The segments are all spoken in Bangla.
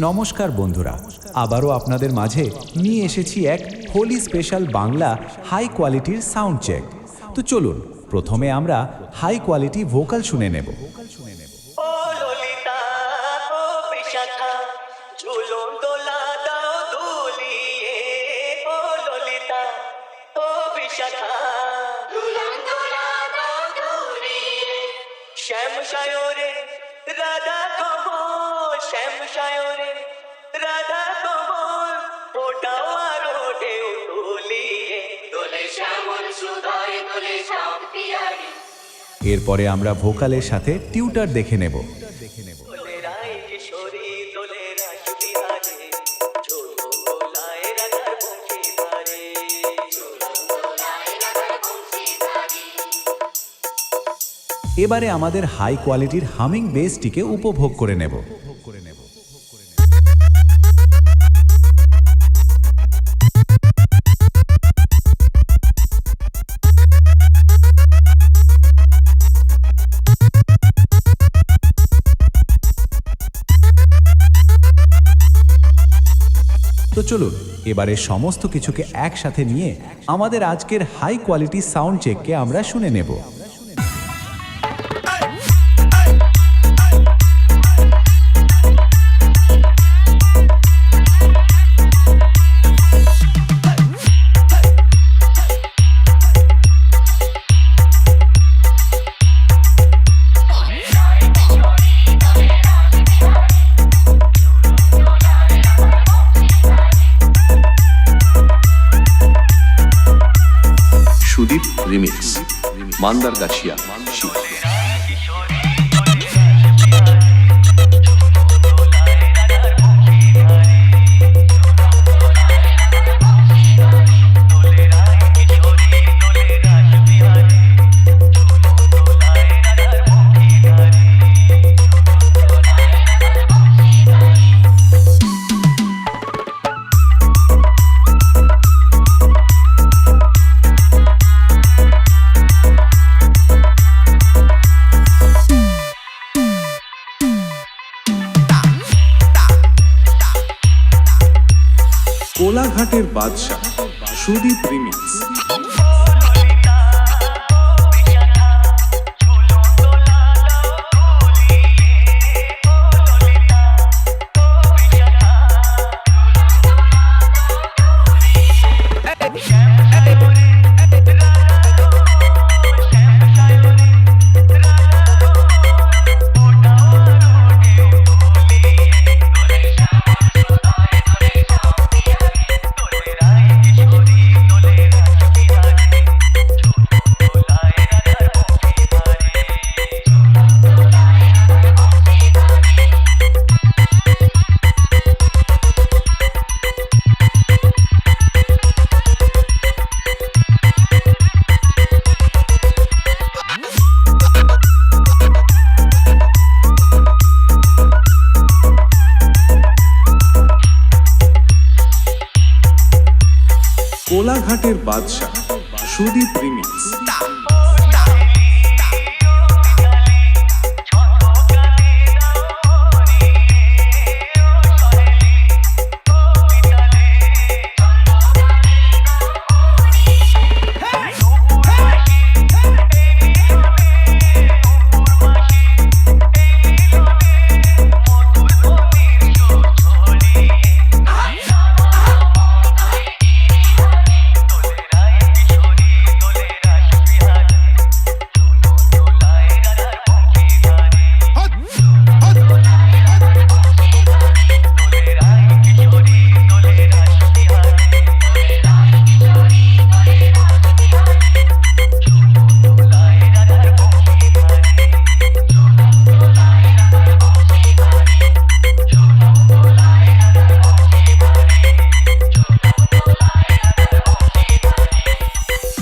নমস্কার বন্ধুরা, আবারও আপনাদের মাঝে নিয়ে এসেছি এক হোলি স্পেশাল বাংলা হাই কোয়ালিটির সাউন্ড চেক। তো চলুন প্রথমে আমরা হাই কোয়ালিটি ভোকাল শুনে নেব। ও ললিতা ও বিশাখা ঝুলন দোলা দাও দুলিয়ে, ও ললিতা ও বিশাখা ঝুলন দোলা দাও দুলিয়ে। শ্যাম সায়রে রাধা কমল, শ্যাম সায়রে রাধা কমল, ফোটাও আরো ঢেউ তুলিয়ে, দোলে শ্যামল সুধায় দোলে শ্যাম পিয়ারি। এরপরে আমরা ভোকালের সাথে টিউটার দেখে নেব। দোলে রায় কিশোরী দোলে রাস বিহারে, ঝুলন দোলায় রাধার বংশী ধারে, ঝুলন দোলায় রাধার বংশী ধারে। এবারে আমাদের হাই কোয়ালিটির হামিং বেসটিকে উপভোগ করে নেব। তো চলুন এবারে সমস্ত কিছুকে একসাথে নিয়ে আমাদের আজকের হাই কোয়ালিটি সাউন্ড চেককে আমরা শুনে নেব। সুদীপ রিমিক্স, মান্দারগাছিয়া, শিখা। কোলাঘাটের বাদশা সুদীপ রিমিক্স। কোলাঘাটের বাদশা সুদীপ রিমিক্স।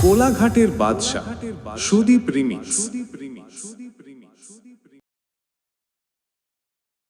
কোলাঘাটের বাদশা সুদীপ রিমিক্স।